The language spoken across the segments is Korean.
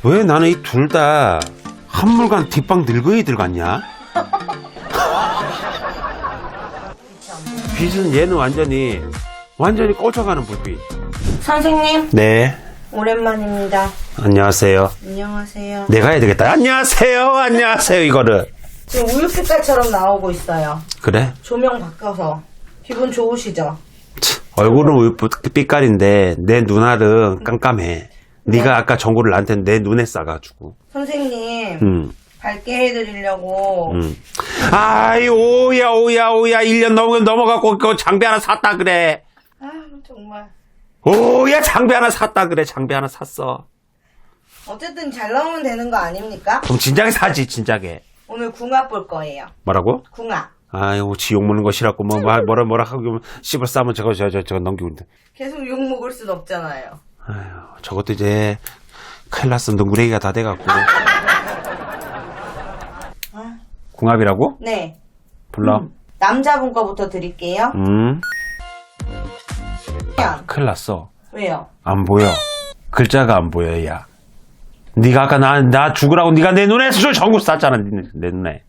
왜 나는 이 둘 다 한물간 뒷방 늙은이들 같냐? 빛은 얘는 완전히 꽂혀가는 불빛. 선생님, 네, 오랜만입니다. 안녕하세요. 안녕하세요. 내가 해야 되겠다. 안녕하세요 이거를. 지금 우유 색깔처럼 나오고 있어요. 그래? 조명 바꿔서. 기분 좋으시죠? 얼굴은 우유 빛깔인데 내 눈알은 깜깜해. 네가 아까 전구를 나한테 내 눈에 싸가지고. 선생님, 밝게 해드리려고. 아이 오야 1년 넘어갖고 그 장비 하나 샀다 그래. 아, 정말. 오야 장비 하나 샀다 그래. 장비 하나 샀어. 어쨌든 잘 나오면 되는 거 아닙니까? 그럼 진작에 사지 진작에. 오늘 궁합 볼 거예요. 뭐라고? 궁합. 아이고 지 욕먹는 거 싫었고 뭐라 하고 씹어 싸면 저거 넘기고 있는데. 계속 욕 먹을 순 없잖아요. 아휴 저것도 이제 큰일 났어. 능구레기가 다 돼갖고. 궁합이라고? 네. 불러. 남자분 거부터 드릴게요. 큰일 났어. 왜요? 안 보여. 글자가 안 보여 야. 네가 아까 나 죽으라고 네가 내 눈에 전구 쐈잖아. 내 눈에.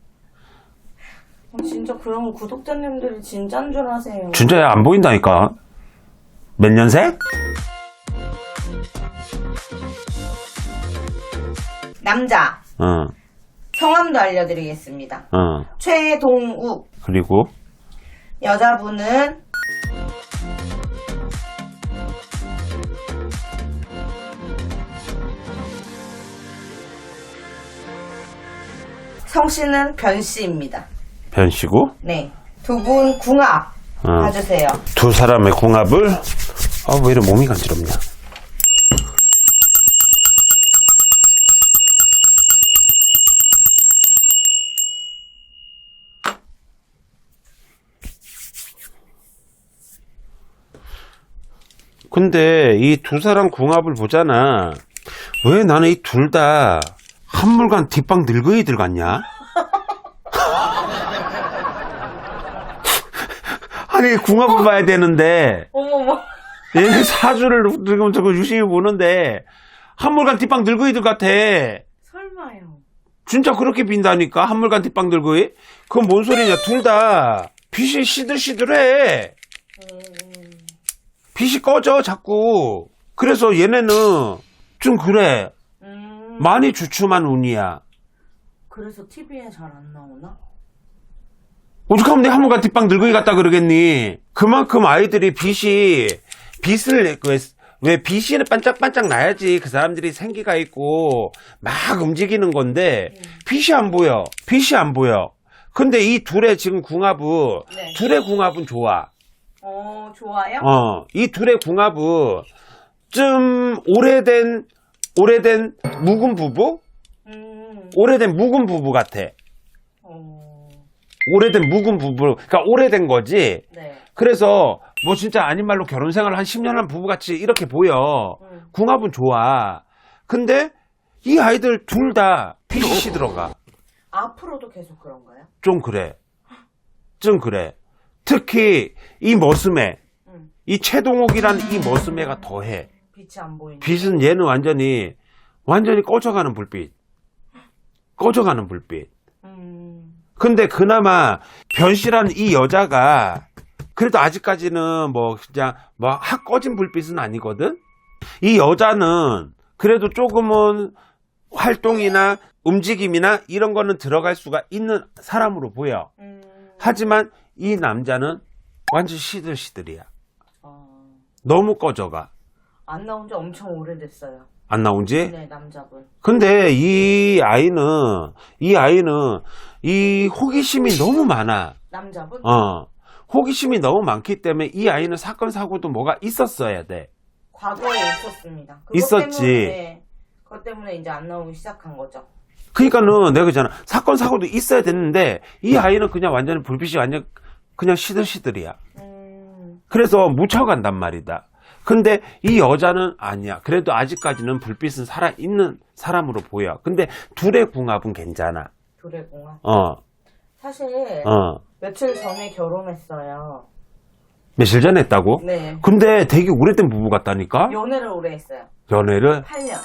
진짜 그런 구독자님들이 진짜인 줄 아세요. 진짜야 안 보인다니까. 몇 년생? 남자. 응. 성함도 알려드리겠습니다. 응. 최동욱. 그리고 여자분은 성씨는 변씨입니다. 변씨고. 네. 두 분 궁합 봐주세요. 두 사람의 궁합을. 왜 이렇게 몸이 간지럽냐. 근데 이 두 사람 궁합을 보잖아. 왜 나는 이 둘 다 한물간 뒷방 늙은이들 같냐? 아니 궁합을 봐야 되는데 어머머. 얘네 사주를 지금 저거 유심히 보는데 한물간 뒷방 늙은이들 같아. 설마요. 진짜 그렇게 빈다니까. 한물간 뒷방 늙은이. 그건 뭔 소리냐. 둘 다 빛이 시들시들해. 빛이 꺼져 자꾸. 그래서 얘네는 좀 그래. 많이 주춤한 운이야. 그래서 TV에 잘 안 나오나? 오죽하면 내 한물간 뒷방 늙은이 같다 그러겠니. 그만큼 아이들이 빛을 왜 빛이 반짝반짝 나야지 그 사람들이 생기가 있고 막 움직이는 건데 빛이 안 보여. 근데 이 둘의 지금 궁합은 네. 둘의 궁합은 좋아. 좋아요? 이 둘의 궁합은 좀 오래된 묵은 부부? 오래된 묵은 부부 같아. 오래된 묵은 부부. 그러니까 오래된 거지. 네. 그래서 뭐 진짜 아닌 말로 결혼 생활 한 10년 한 부부같이 이렇게 보여. 궁합은 좋아. 근데 이 아이들 둘 다 빛이 들어가. 앞으로도 계속 그런가요? 좀 그래. 특히 이 머슴애. 이 최동욱이란 이 머슴애가 더해. 빛이 안 보이네. 빛은 얘는 완전히 꺼져가는 불빛. 근데 그나마 변씨란 이 여자가 그래도 아직까지는 뭐 그냥 확 꺼진 불빛은 아니거든. 이 여자는 그래도 조금은 활동이나 움직임이나 이런 거는 들어갈 수가 있는 사람으로 보여. 하지만 이 남자는 완전 시들시들이야. 너무 꺼져가. 안 나온 지 엄청 오래됐어요. 안 나온지? 네, 남자분. 근데 이 아이는 이 호기심이 너무 많아. 남자분? 호기심이 너무 많기 때문에 이 아이는 사건 사고도 뭐가 있었어야 돼. 과거에 있었습니다. 있었지. 그것 때문에 이제 안 나오기 시작한 거죠. 그러니까는 내가 그러잖아. 사건 사고도 있어야 됐는데 이 아이는 그냥 완전히 불빛이 완전 그냥 시들시들이야. 그래서 묻혀간단 말이다. 근데 이 여자는 아니야. 그래도 아직까지는 불빛은 살아있는 사람으로 보여. 근데 둘의 궁합은 괜찮아. 둘의 궁합? 사실 며칠 전에 결혼했어요. 며칠 전에 했다고? 네. 근데 되게 오래된 부부 같다니까? 연애를 오래 했어요. 연애를? 8년.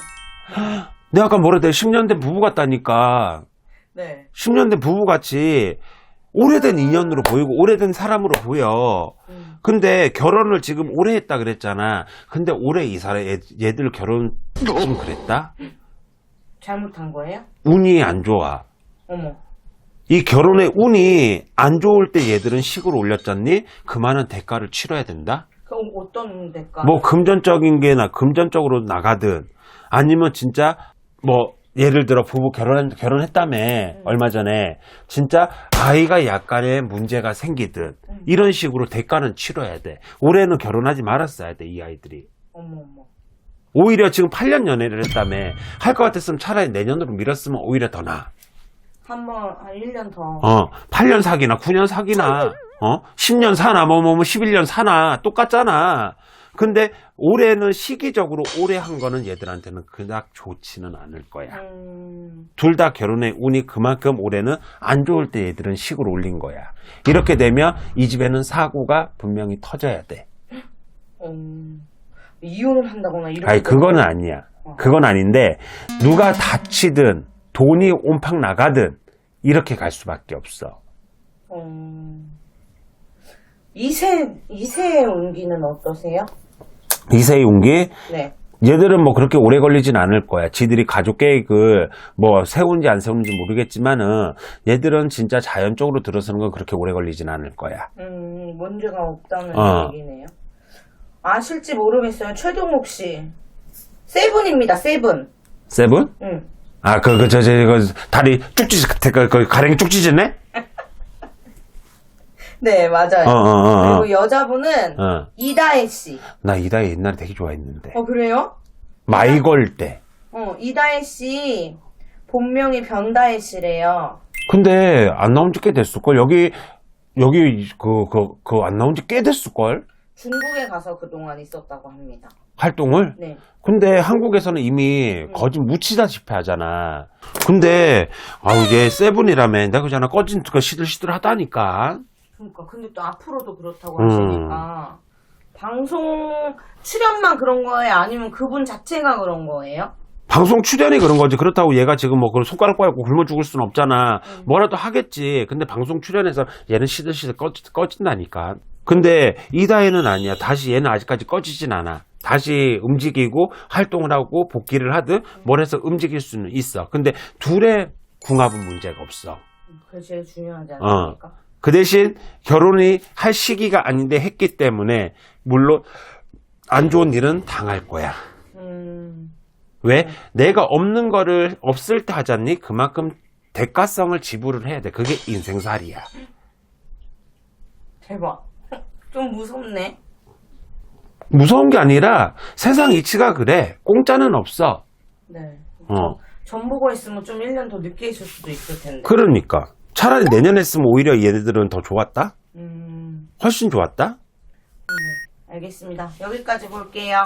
내가 아까 뭐라 돼? 10년 된 부부 같다니까. 네. 10년 된 부부같이 오래된 인연으로 보이고 오래된 사람으로 보여. 근데 결혼을 지금 오래 했다 그랬잖아. 근데 올해 이 사람 얘들 결혼 좀 그랬다? 잘못한 거예요? 운이 안 좋아. 어머. 이 결혼의 운이 안 좋을 때 얘들은 식을 올렸잖니? 그 많은 대가를 치러야 된다? 그럼 어떤 대가? 뭐 금전적으로 나가든 아니면 진짜 뭐 예를 들어 부부 결혼했다며 얼마 전에 진짜 아이가 약간의 문제가 생기든 이런 식으로 대가는 치러야 돼. 올해는 결혼하지 말았어야 돼, 이 아이들이. 어머. 오히려 지금 8년 연애를 했다며 할 것 같았으면 차라리 내년으로 미뤘으면 오히려 더 나아. 한 1년 더. 8년 사기나 9년 사기나 10년 사나 뭐 11년 사나 똑같잖아. 근데 올해는 시기적으로 오래 한 거는 얘들한테는 그닥 좋지는 않을 거야. 둘 다 결혼의 운이 그만큼 올해는 안 좋을 때 얘들은 식을 올린 거야. 이렇게 되면 이 집에는 사고가 분명히 터져야 돼. 이혼을 한다거나 이런. 아니 그거는 아니야. 그건 아닌데 누가 다치든 돈이 온팍 나가든 이렇게 갈 수밖에 없어. 이세의 운기는 어떠세요? 이세의 운기? 네. 얘들은 뭐 그렇게 오래 걸리진 않을 거야. 지들이 가족 계획을 뭐 세운지 안 세운지 모르겠지만은 얘들은 진짜 자연적으로 들어서는 건 그렇게 오래 걸리진 않을 거야. 문제가 없다는 얘기네요. 아실지 모르겠어요. 최동욱 씨. 세븐입니다. 세븐. 세븐? 응. 아, 다리 쭉 찢어, 가랭이 쭉 찢었네? 네, 맞아요. 그리고 여자분은 이다혜 씨. 나 이다혜 옛날에 되게 좋아했는데. 그래요? 마이걸 때. 이다혜 씨 본명이 변다혜 씨래요. 근데 안 나온 지 꽤 됐을걸? 여기 안 나온 지 꽤 됐을걸? 중국에 가서 그동안 있었다고 합니다. 활동을? 네. 근데 한국에서는 이미 거짓 묻히다시피 하잖아. 근데 얘 세븐이라며 내가 그잖아 꺼진 거 시들시들 하다니까. 그러니까 근데 또 앞으로도 그렇다고 하시니까 방송 출연만 그런 거예요? 아니면 그분 자체가 그런 거예요? 방송 출연이 그런 거지. 그렇다고 얘가 지금 뭐 손가락 꽂고 굶어 죽을 수는 없잖아. 뭐라도 하겠지. 근데 방송 출연해서 얘는 시들시들 꺼진다니까. 근데 이다혜는 아니야. 다시 얘는 아직까지 꺼지진 않아. 다시 움직이고 활동을 하고 복귀를 하든 뭘 해서 움직일 수는 있어. 근데 둘의 궁합은 문제가 없어. 그게 제일 중요하지 않습니까? 그 대신 결혼이 할 시기가 아닌데 했기 때문에 물론 안 좋은 일은 당할 거야. 왜? 내가 없는 거를 없을 때 하잖니? 그만큼 대가성을 지불을 해야 돼. 그게 인생살이야. 대박. 좀 무섭네. 무서운 게 아니라 세상 이치가 그래. 공짜는 없어. 네. 전 보고 있으면 좀 1년 더 늦게 있을 수도 있을 텐데. 그러니까. 차라리 내년에 했으면 오히려 얘네들은 더 좋았다? 훨씬 좋았다? 네. 알겠습니다. 여기까지 볼게요.